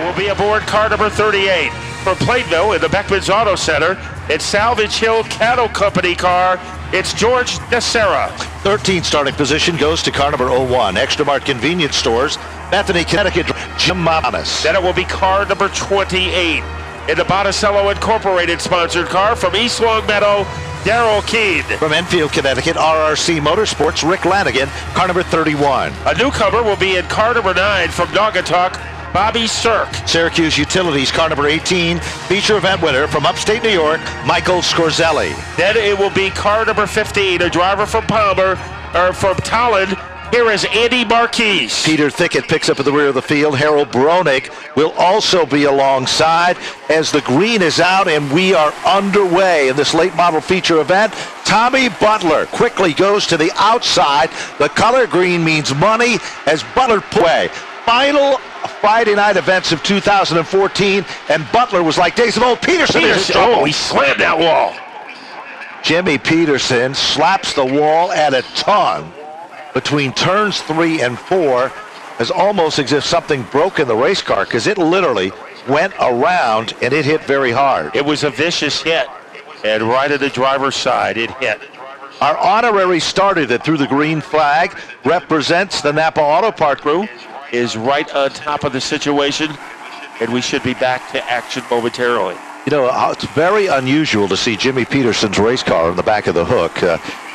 will be aboard car number 38. From Plainville in the Beckman's Auto Center, it's Salvage Hill Cattle Company car. It's George DeSera. 13th starting position goes to car number 01. Extra Mart Convenience Stores, Bethany, Connecticut, Jim Monis. Then it will be car number 28. In the Monticello Incorporated sponsored car from East Longmeadow, Darrell Keene. From Enfield, Connecticut, RRC Motorsports, Rick Lanigan, car number 31. A newcomer will be in car number 9 from Naugatuck, Bobby Sirk. Syracuse Utilities, car number 18, feature event winner from upstate New York, Michael Scorzelli. Then it will be car number 15, a driver from from Tallinn. Here is Andy Marquis. Peter Thickett picks up at the rear of the field. Harold Bronick will also be alongside as the green is out and we are underway in this late model feature event. Tommy Butler quickly goes to the outside. The color green means money as Butler pulls away. Final Friday night events of 2014, and Butler was like days of old. Peterson is in trouble. Oh, he slammed that wall. Jimmy Peterson slaps the wall at a ton between turns 3 and 4, as almost as if something broke in the race car, because it literally went around and it hit very hard. It was a vicious hit, and right at the driver's side, it hit. Our honorary starter that threw the green flag represents the Napa Auto Part crew. Is right on top of the situation, and we should be back to action momentarily. You know, it's very unusual to see Jimmy Peterson's race car in the back of the hook.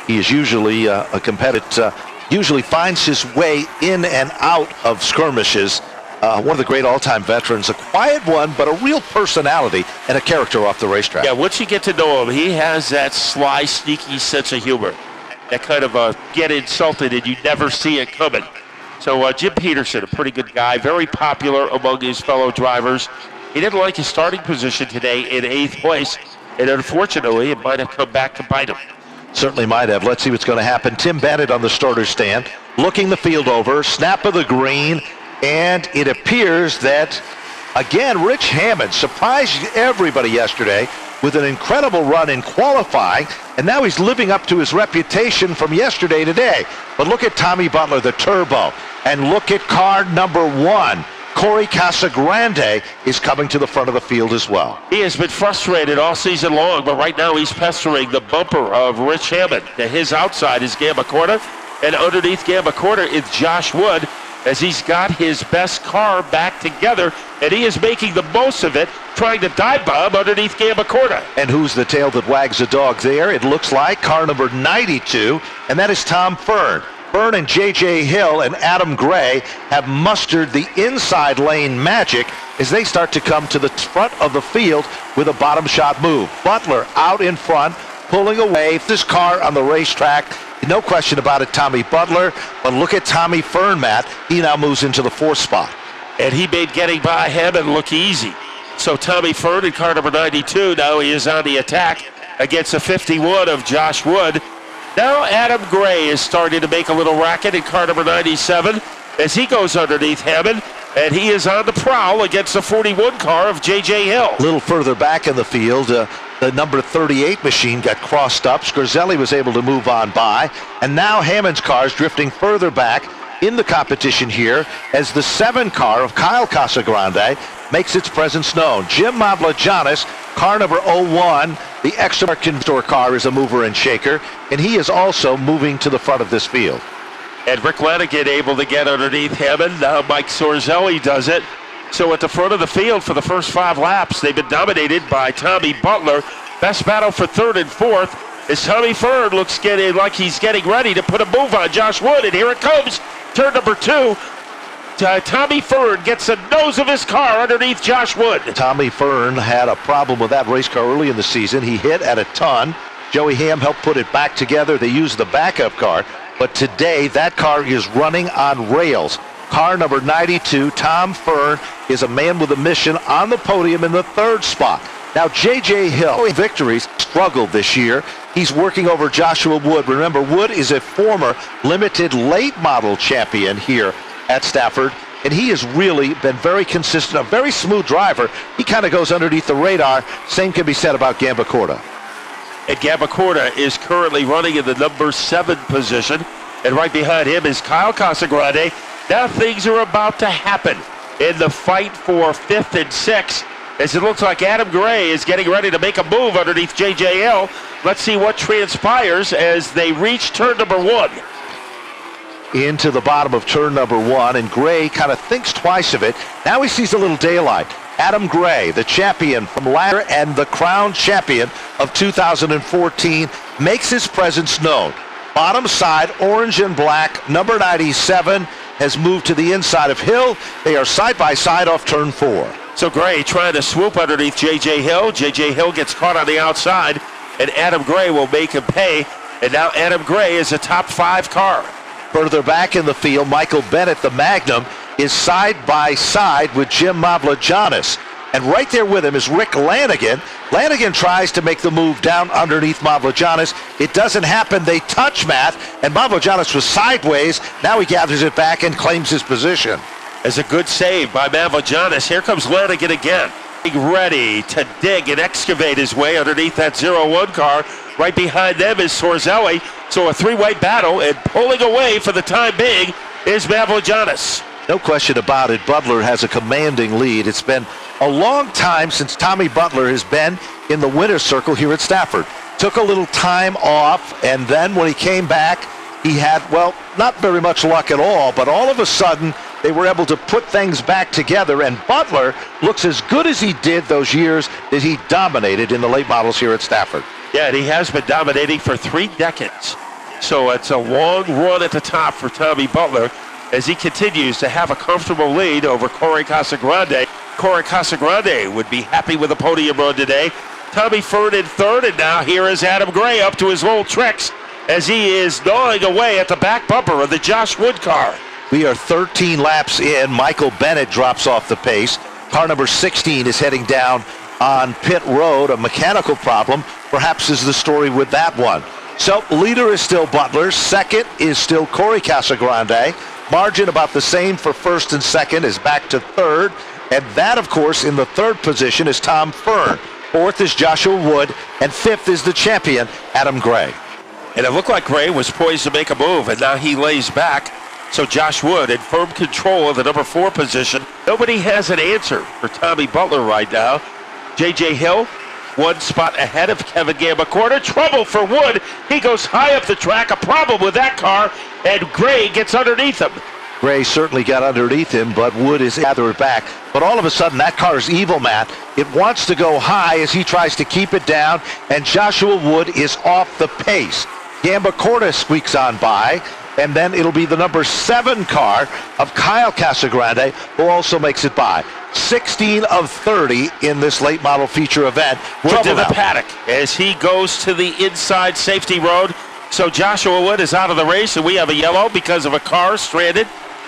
He is usually a competitor, usually finds his way in and out of skirmishes. One of the great all-time veterans, a quiet one, but a real personality and a character off the racetrack. Yeah, once you get to know him, he has that sly, sneaky sense of humor. That kind of get insulted and you never see it coming. So Jim Peterson, a pretty good guy, very popular among his fellow drivers. He didn't like his starting position today in 8th place, and unfortunately, it might have come back to bite him. Certainly might have. Let's see what's going to happen. Tim Bennett on the starter stand, looking the field over, snap of the green, and it appears that, again, Rich Hammond surprised everybody yesterday with an incredible run in qualifying, and now he's living up to his reputation from yesterday today. But look at Tommy Butler, the turbo, and look at car number 1. Corey Casagrande is coming to the front of the field as well. He has been frustrated all season long, but right now he's pestering the bumper of Rich Hammond. To his outside is Gamba Corda, and underneath Gamba Corda is Josh Wood, as he's got his best car back together, and he is making the most of it, trying to dive bomb underneath Gamba Corda. And who's the tail that wags the dog there? It looks like car number 92, and that is Tom Fern. Fern and J.J. Hill and Adam Gray have mustered the inside lane magic as they start to come to the front of the field with a bottom shot move. Butler out in front, pulling away. This car on the racetrack, no question about it, Tommy Butler. But look at Tommy Fern, Matt. He now moves into the 4th spot. And he made getting by Hammond look easy. So Tommy Fern in car number 92, now he is on the attack against a 51 of Josh Wood. Now Adam Gray is starting to make a little racket in car number 97 as he goes underneath Hammond, and he is on the prowl against the 41 car of J.J. Hill. A little further back in the field, the number 38 machine got crossed up. Scorzelli was able to move on by, and now Hammond's car is drifting further back in the competition here as the 7 car of Kyle Casagrande makes its presence known. Jim Mavlajanis, car number 01, the extra American store car, is a mover and shaker, and he is also moving to the front of this field. And Rick Lanigan able to get underneath Hammond. Now Mike Scorzelli does it. So at the front of the field for the first 5 laps, they've been dominated by Tommy Butler. Best battle for 3rd and 4th as Tommy Fern looks like he's getting ready to put a move on Josh Wood, and here it comes. Turn number 2. Tommy Fern gets the nose of his car underneath Josh Wood. Tommy Fern had a problem with that race car early in the season. He hit at a ton. Joey Ham helped put it back together. They used the backup car, but today that car is running on rails. Car number 92, Tom Fern, is a man with a mission on the podium in the 3rd spot. Now J.J. Hill, victories, struggled this year. He's working over Joshua Wood. Remember, Wood is a former limited late model champion here at Stafford, and he has really been very consistent, a very smooth driver. He kind of goes underneath the radar. Same can be said about Gamba Corda. And Gamba Corda is currently running in the number 7 position, and right behind him is Kyle Casagrande. Now things are about to happen in the fight for 5th and 6th, as it looks like Adam Gray is getting ready to make a move underneath J.J. Hill. Let's see what transpires as they reach turn number 1. Into the bottom of turn number 1, and Gray kind of thinks twice of it. Now he sees a little daylight. Adam Gray, the champion from last year and the crown champion of 2014, makes his presence known. Bottom side, orange and black, number 97 has moved to the inside of Hill. They are side by side off turn 4. So Gray trying to swoop underneath J.J. Hill. J.J. Hill gets caught on the outside, and Adam Gray will make him pay. And now Adam Gray is a top 5 car. Further back in the field, Michael Bennett, the Magnum, is side by side with Jim Mavlajanis. And right there with him is Rick Lanigan. Lanigan tries to make the move down underneath Mavlajanis. It doesn't happen. They touch Matt, and Mavlajanis was sideways. Now he gathers it back and claims his position. As a good save by Mavlajanis. Here comes Lanigan again. Ready to dig and excavate his way underneath that 0-1 car. Right behind them is Sorzelli. So a 3-way battle, and pulling away for the time being is Mavlajanis. No question about it. Butler has a commanding lead. It's been a long time since Tommy Butler has been in the winner's circle here at Stafford. Took a little time off, and then when he came back, he had, well, not very much luck at all, but all of a sudden they were able to put things back together, and Butler looks as good as he did those years that he dominated in the late models here at Stafford. Yeah, and he has been dominating for 3 decades. So it's a long run at the top for Tommy Butler as he continues to have a comfortable lead over Corey Casagrande. Corey Casagrande would be happy with a podium run today. Tommy Fern in 3rd, and now here is Adam Gray up to his old tricks as he is gnawing away at the back bumper of the Josh Wood car. We are 13 laps in. Michael Bennett drops off the pace. Car number 16 is heading down on pit road. A mechanical problem, perhaps, is the story with that one. So leader is still Butler. Second is still Corey Casagrande. Margin about the same for 1st and 2nd is back to 3rd. And that, of course, in the 3rd position is Tom Fern. 4th is Joshua Wood. And 5th is the champion, Adam Gray. And it looked like Gray was poised to make a move, and now he lays back. So Josh Wood in firm control of the number 4 position. Nobody has an answer for Tommy Butler right now. J.J. Hill, 1 spot ahead of Kevin Gambacorta. Trouble for Wood. He goes high up the track. A problem with that car, and Gray gets underneath him. Gray certainly got underneath him, but Wood is gathered back. But all of a sudden, that car is evil, Matt. It wants to go high as he tries to keep it down, and Joshua Wood is off the pace. Gambacorta squeaks on by, and then it'll be the number 7 car of Kyle Casagrande, who also makes it by. 16 of 30 in this late model feature event. Wood to the paddock as he goes to the inside safety road. So Joshua Wood is out of the race, and we have a yellow because of a car stranded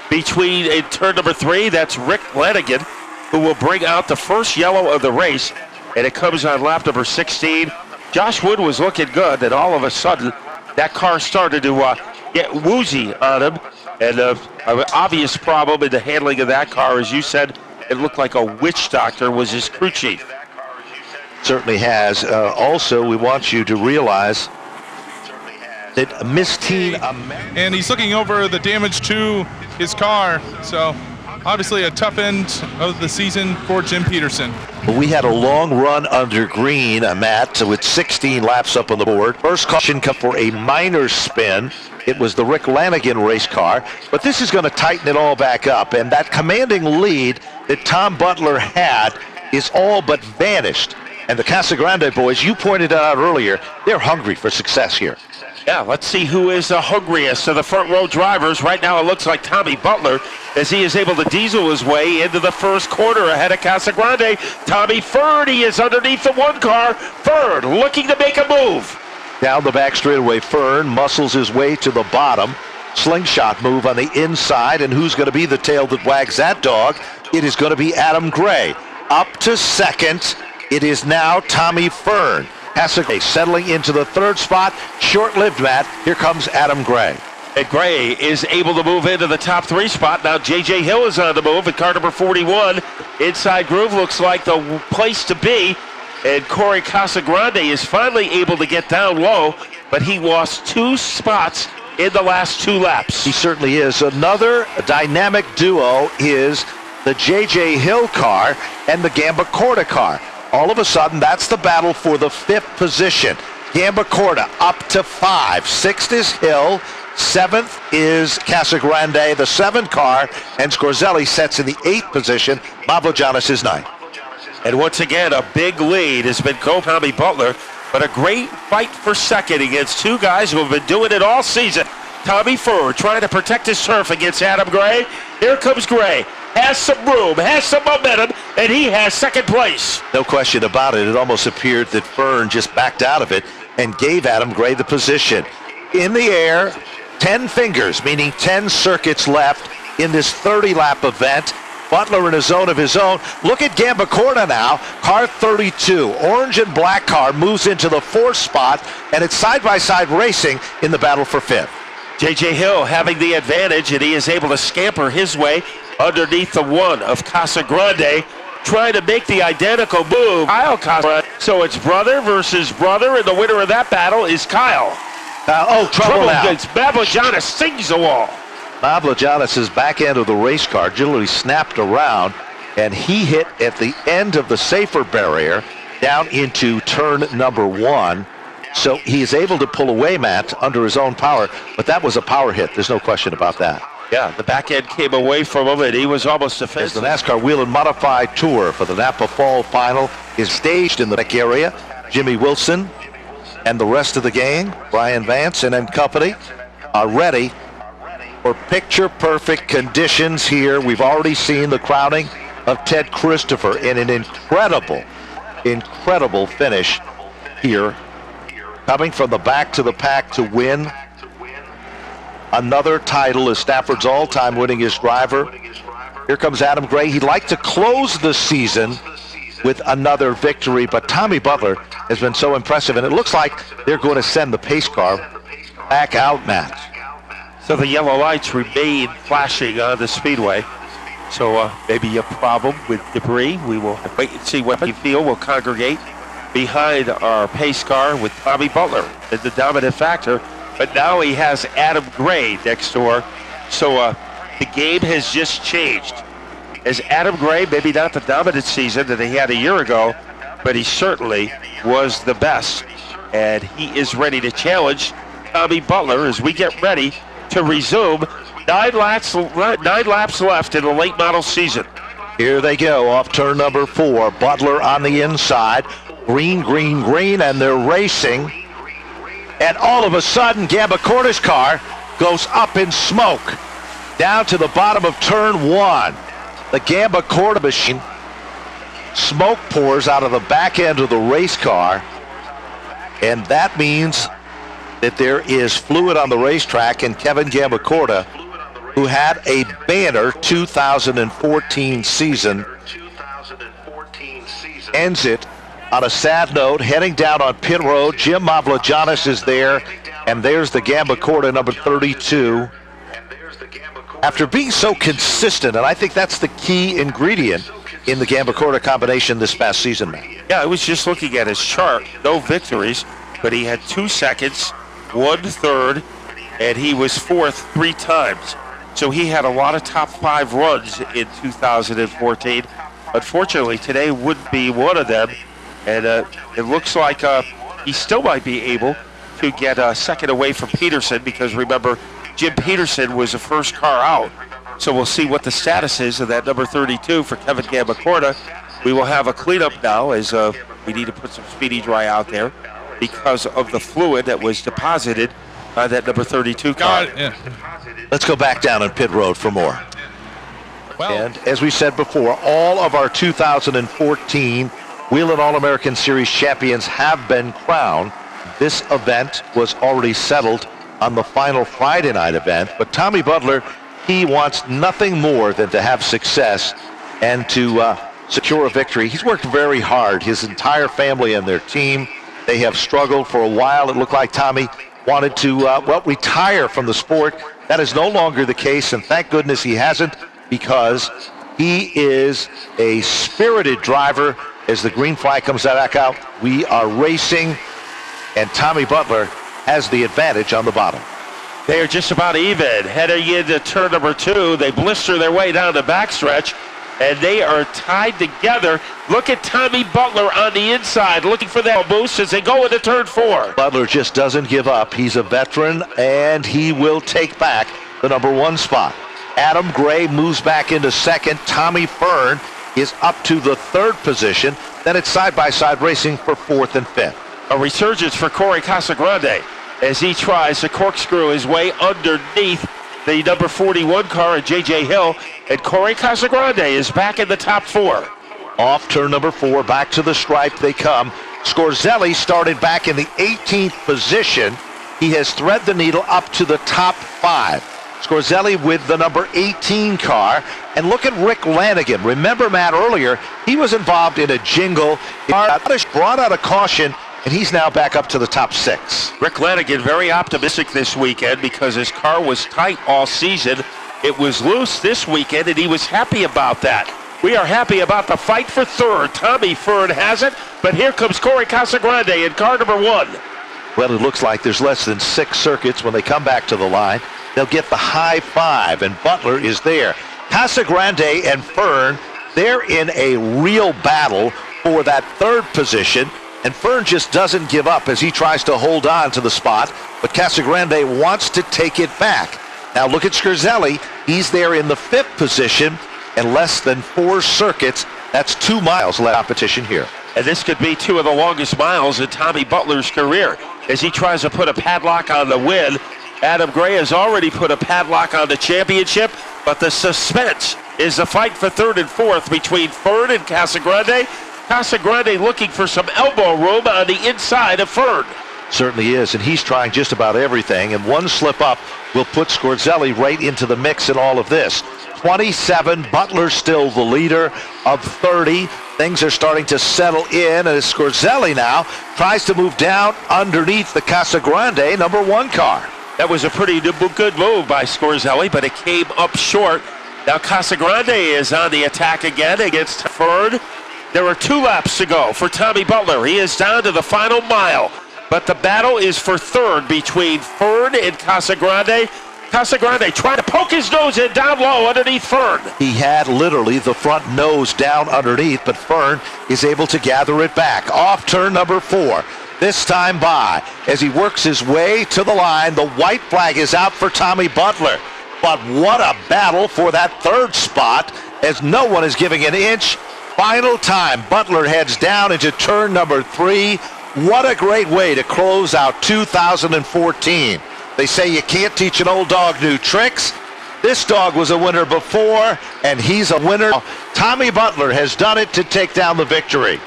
between in turn number 3. That's Rick Lanigan, who will bring out the first yellow of the race, and it comes on lap number 16. Josh Wood was looking good, and all of a sudden, that car started to get woozy on him, and an obvious problem in the handling of that car, as you said, it looked like a witch doctor was his crew chief. Certainly has. Also, we want you to realize that Miss Teen America, and he's looking over the damage to his car, so obviously a tough end of the season for Jim Peterson. we had a long run under green, Matt, with 16 laps up on the board. First caution come for a minor spin. It was the Rick Lanigan race car, but this is going to tighten it all back up, and that commanding lead that Tom Butler had is all but vanished. And the Casagrande boys, you pointed out earlier, they're hungry for success here. Yeah, let's see who is the hungriest of the front row drivers. Right now it looks like Tommy Butler, as he is able to diesel his way into the first quarter ahead of Casagrande. Tommy Ferd, he is underneath the 1 car. Ferd looking to make a move. Down the back straightaway, Fern muscles his way to the bottom. Slingshot move on the inside, and who's going to be the tail that wags that dog? It is going to be Adam Gray. Up to second, it is now Tommy Fern. Casagrande settling into the 3rd spot. Short-lived, Matt. Here comes Adam Gray. And Gray is able to move into the top 3 spot. Now J.J. Hill is on the move at car number 41. Inside groove looks like the place to be. And Corey Casagrande is finally able to get down low, but he lost 2 spots in the last 2 laps. He certainly is. Another dynamic duo is the J.J. Hill car, and the Gambacorta car. All of a sudden, that's the battle for the 5th position. Gambacorta up to 5. 6th is Hill. 7th is Casagrande, the 7 car, and Scorzelli sets in the 8th position. Mavrogiannis is 9th. And once again, a big lead has been Tommy Butler, but a great fight for second against two guys who have been doing it all season. Tommy Ford trying to protect his turf against Adam Gray. Here comes Gray. Has some room, has some momentum, and he has second place. No question about it. It almost appeared that Fern just backed out of it and gave Adam Gray the position. In the air, 10 fingers, meaning 10 circuits left in this 30-lap event. Butler in a zone of his own. Look at Gambacorta now, car 32. Orange and black car moves into the 4th spot, and it's side-by-side racing in the battle for 5th. J.J. Hill having the advantage, and he is able to scamper his way underneath the 1 of Casagrande, trying to make the identical move. Kyle Casagrande. So it's brother versus brother, and the winner of that battle is Kyle. Trouble now. Mavrogiannis sings the wall. Mavrogiannis' back end of the race car literally snapped around, and he hit at the end of the safer barrier down into turn number 1. So he is able to pull away, Matt, under his own power, but that was a power hit. There's no question about that. Yeah, the back end came away from him, and he was almost defensive. As the NASCAR Wheel and Modified Tour for the Napa Fall Final is staged in the back area, Jimmy Wilson and the rest of the gang, Brian Vance and company, are ready for picture-perfect conditions here. We've already seen the crowning of Ted Christopher in an incredible finish here. Coming from the back to the pack to win another title as Stafford's all-time winningest driver. Here comes Adam Gray. He'd like to close the season with another victory, but Tommy Butler has been so impressive, and it looks like they're going to send the pace car back out, Matt. So the yellow lights remain flashing on the speedway. So maybe a problem with debris. We will wait and see what the field will congregate behind our pace car with Tommy Butler as the dominant factor. But now he has Adam Gray next door. So the game has just changed. As Adam Gray, maybe not the dominant season that he had a year ago, but he certainly was the best. And he is ready to challenge Tommy Butler as we get ready to resume 9 laps left in the late model season. Here they go off turn number 4. Butler on the inside. Green, green, green, and they're racing. And all of a sudden, Gambacorta's car goes up in smoke down to the bottom of turn 1. The Gambacorta machine, smoke pours out of the back end of the race car, and that means that there is fluid on the racetrack, and Kevin Gambacorta, who had a banner 2014 season, ends it on a sad note, heading down on pit road. Jim Mavrogiannis is there, and there's the Gambacorta number 32. After being so consistent, and I think that's the key ingredient in the Gambacorta combination this past season, man. Yeah, I was just looking at his chart. No victories, but he had 2 seconds, 1 third, and he was 4th 3 times. So he had a lot of top 5 runs in 2014. Unfortunately, today would be one of them, and it looks like he still might be able to get a second away from Peterson, because remember, Jim Peterson was the first car out. So we'll see what the status is of that number 32 for Kevin Gambacorta. We will have a cleanup now as we need to put some Speedy Dry out there because of the fluid that was deposited by that number 32 car. Let's go back down on pit road for more. Well, and as we said before, all of our 2014 Whelen All-American Series champions have been crowned. This event was already settled on the final Friday night event, but Tommy Butler, he wants nothing more than to have success and to secure a victory. He's worked very hard, his entire family and their team. They have struggled for a while. It looked like Tommy wanted to, retire from the sport. That is no longer the case, and thank goodness he hasn't, because he is a spirited driver. As the green flag comes back out, we are racing, and Tommy Butler has the advantage on the bottom. They are just about even. Heading into turn number 2, they blister their way down the backstretch. and they are tied together. Look at Tommy Butler on the inside, looking for that boost as they go into turn 4. Butler just doesn't give up. He's a veteran, and he will take back the number 1 spot. Adam Gray moves back into second. Tommy Fern is up to the 3rd position. Then it's side-by-side racing for 4th and 5th. A resurgence for Corey Casagrande as he tries to corkscrew his way underneath the number 41 car at J.J. Hill, and Corey Casagrande is back in the top 4. Off turn number 4, back to the stripe they come. Scorzelli started back in the 18th position. He has thread the needle up to the top 5. Scorzelli with the number 18 car. And look at Rick Lanigan. Remember, Matt, earlier, he was involved in a jingle. Brought out a caution, and he's now back up to the top 6. Rick Lanigan very optimistic this weekend because his car was tight all season. It was loose this weekend, and he was happy about that. We are happy about the fight for 3rd. Tommy Fern has it, but here comes Corey Casagrande in car number 1. Well, it looks like there's less than 6 circuits when they come back to the line. They'll get the high 5, and Butler is there. Casagrande and Fern, they're in a real battle for that 3rd position, and Fern just doesn't give up as he tries to hold on to the spot, but Casagrande wants to take it back. Now look at Scorzelli. He's there in the 5th position, and less than 4 circuits. That's 2 miles left competition here. And this could be 2 of the longest miles in Tommy Butler's career as he tries to put a padlock on the win. Adam Gray has already put a padlock on the championship, but the suspense is the fight for 3rd and 4th between Fern and Casagrande. Casagrande looking for some elbow room on the inside of Fern. Certainly is, and he's trying just about everything, and one slip up will put Scorzelli right into the mix in all of this. 27, Butler still the leader of 30. Things are starting to settle in, and as Scorzelli now tries to move down underneath the Casagrande number 1 car. That was a pretty good move by Scorzelli, but it came up short. Now Casagrande is on the attack again against Fern. There are 2 laps to go for Tommy Butler. He is down to the final mile, but the battle is for 3rd between Fern and Casagrande. Casagrande trying to poke his nose in down low underneath Fern. He had literally the front nose down underneath, but Fern is able to gather it back. Off turn number 4. This time by as he works his way to the line. The white flag is out for Tommy Butler. But what a battle for that 3rd spot as no one is giving an inch. Final time, Butler heads down into turn number 3. What a great way to close out 2014. They say you can't teach an old dog new tricks. This dog was a winner before, and he's a winner. Tommy Butler has done it to take down the victory.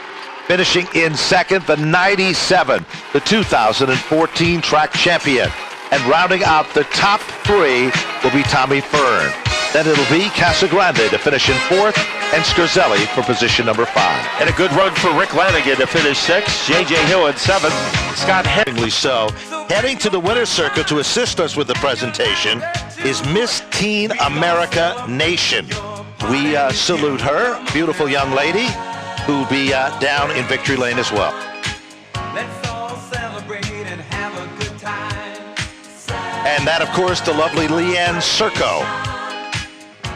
Finishing in 2nd, the 97, the 2014 track champion. And rounding out the top 3 will be Tommy Fern. Then it'll be Casagrande to finish in 4th, and Scorzelli for position number 5. And a good run for Rick Lanigan to finish 6th. J.J. Hill in 7th. Scott Henry. So, heading to the winner's circle to assist us with the presentation is Miss Teen America Nation. We salute her, beautiful young lady, who'll be down in victory lane as well. Let's all celebrate and have a good time. And that, of course, the lovely Leanne Serco.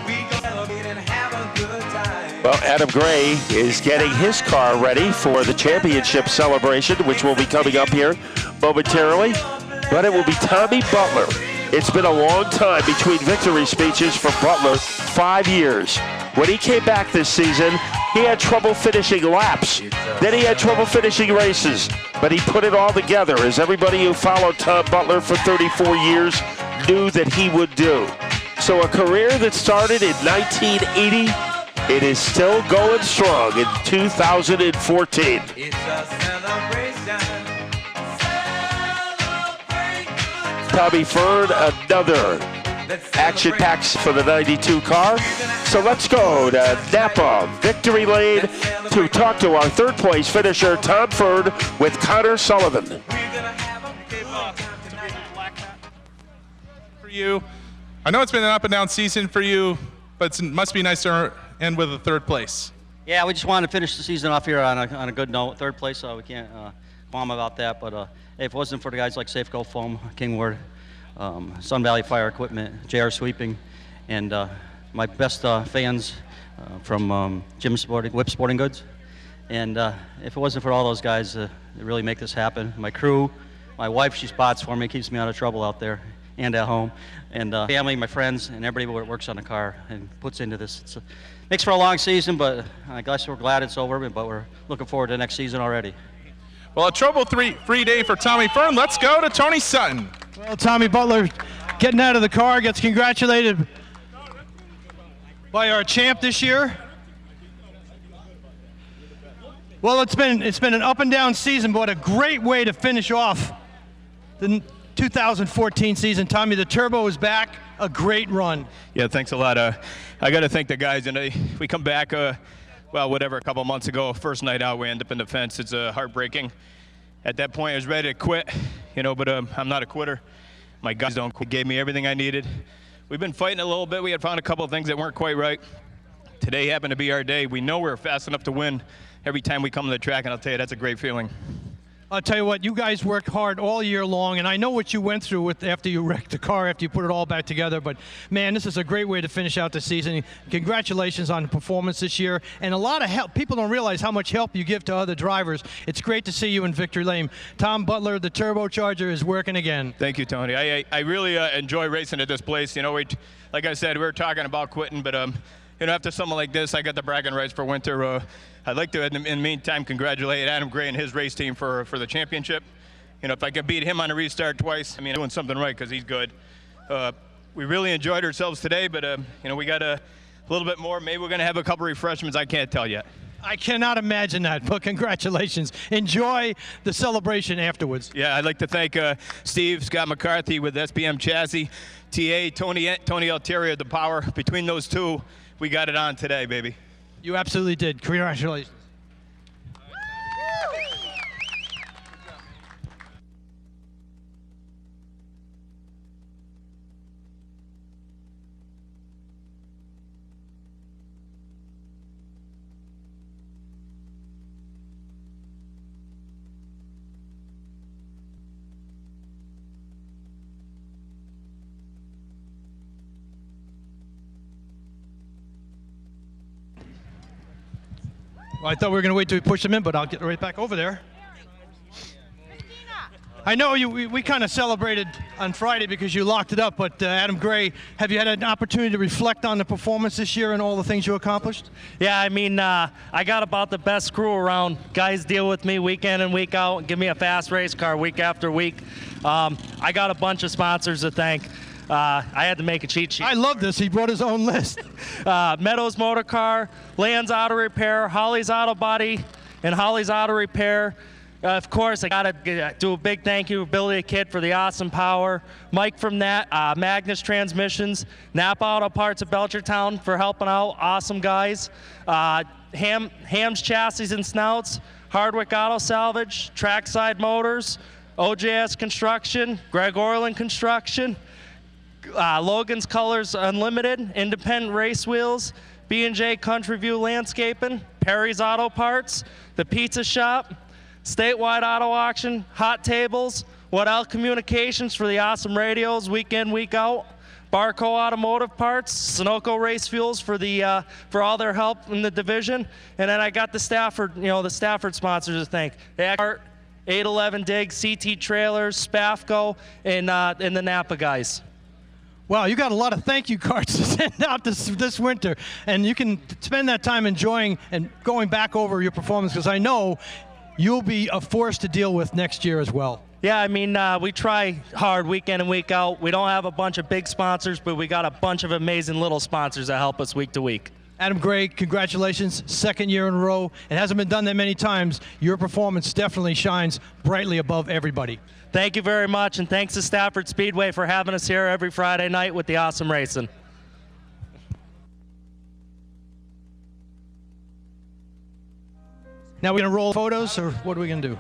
We go celebrate and have a good time. Well, Adam Gray is getting his car ready for the championship celebration, which will be coming up here momentarily. But it will be Tommy Butler. It's been a long time between victory speeches for Butler, 5 years. When he came back this season, he had trouble finishing laps. Then he had trouble finishing races. But he put it all together, as everybody who followed Tom Butler for 34 years knew that he would do. So a career that started in 1980, it is still going strong in 2014. It's a celebration. Tommy Fern, another action packs for the 92 car. So let's go to Napa Victory Lane to talk to our 3rd place finisher, Tom Fern, with Connor Sullivan. For you, I know it's been an up and down season for you, but it must be nice to end with a 3rd place. Yeah, we just wanted to finish the season off here on a good note. 3rd place, we can't bomb about that. But if it wasn't for the guys like Safeco Foam, Kingward, Sun Valley Fire Equipment, JR Sweeping, and my best fans, from Whip Sporting Goods. And if it wasn't for all those guys that really make this happen, my crew, my wife, she spots for me, keeps me out of trouble out there and at home, and family, my friends, and everybody that works on the car and puts into this. Makes for a long season, but I guess we're glad it's over, but we're looking forward to next season already. Well, a trouble-free day for Tommy Fern. Let's go to Tony Sutton. Well, Tommy Butler getting out of the car, gets congratulated by our champ this year. Well, it's been an up and down season, but a great way to finish off the 2014 season. Tommy, the turbo is back. A great run. Yeah, thanks a lot. I got to thank the guys. And we come back, a couple months ago, first night out, we end up in the fence. It's heartbreaking. At that point, I was ready to quit, but I'm not a quitter. My guys don't quit. Gave me everything I needed. We've been fighting a little bit. We had found a couple of things that weren't quite right. Today happened to be our day. We know we're fast enough to win every time we come to the track, and I'll tell you, that's a great feeling. I'll tell you what, you guys worked hard all year long, and I know what you went through after you wrecked the car, after you put it all back together, but man, this is a great way to finish out the season. Congratulations on the performance this year, and a lot of help. People don't realize how much help you give to other drivers. It's great to see you in victory lane. Tom Butler, the turbocharger, is working again. Thank you, Tony. I really enjoy racing at this place. Like I said, we were talking about quitting, but after something like this, I got the bragging rights for winter. I'd like to, in the meantime, congratulate Adam Gray and his race team for the championship. If I could beat him on a restart twice, I'm doing something right because he's good. We really enjoyed ourselves today, but we got a little bit more. Maybe we're going to have a couple refreshments. I can't tell yet. I cannot imagine that, but congratulations. Enjoy the celebration afterwards. Yeah, I'd like to thank Scott McCarthy with SBM Chassis, TA, Tony Altieri, the power. Between those two, we got it on today, baby. You absolutely did. Congratulations. Well, I thought we were going to wait till we push them in, but I'll get right back over there. I know we kind of celebrated on Friday because you locked it up, but Adam Gray, have you had an opportunity to reflect on the performance this year and all the things you accomplished? Yeah, I got about the best crew around. Guys deal with me week in and week out, give me a fast race car week after week. I got a bunch of sponsors to thank. I had to make a cheat sheet. I love this. He brought his own list. Meadows Motor Car, Land's Auto Repair, Holly's Auto Body, and Holly's Auto Repair. Of course, I got to do a big thank you to Billy the Kid for the awesome power. Mike from Magnus Transmissions, Napa Auto Parts of Belchertown for helping out. Awesome guys. Ham's Chassis and Snouts, Hardwick Auto Salvage, Trackside Motors, OJS Construction, Greg Orland Construction, Logan's Colors Unlimited, Independent Race Wheels, B&J Country View Landscaping, Perry's Auto Parts, The Pizza Shop, Statewide Auto Auction, Hot Tables, Waddell Communications for the awesome radios week in, week out, Barco Automotive Parts, Sunoco Race Fuels for all their help in the division, and then I got the Stafford, the Stafford sponsors to thank. The 811 Dig, CT Trailers, Spafco, and the Napa guys. Wow, you got a lot of thank you cards to send out this winter, and you can spend that time enjoying and going back over your performance, because I know you'll be a force to deal with next year as well. Yeah, we try hard week in and week out. We don't have a bunch of big sponsors, but we got a bunch of amazing little sponsors that help us week to week. Adam Gray, congratulations, second year in a row. It hasn't been done that many times. Your performance definitely shines brightly above everybody. Thank you very much, and thanks to Stafford Speedway for having us here every Friday night with the awesome racing. Now we're going to roll photos, or what are we going to do?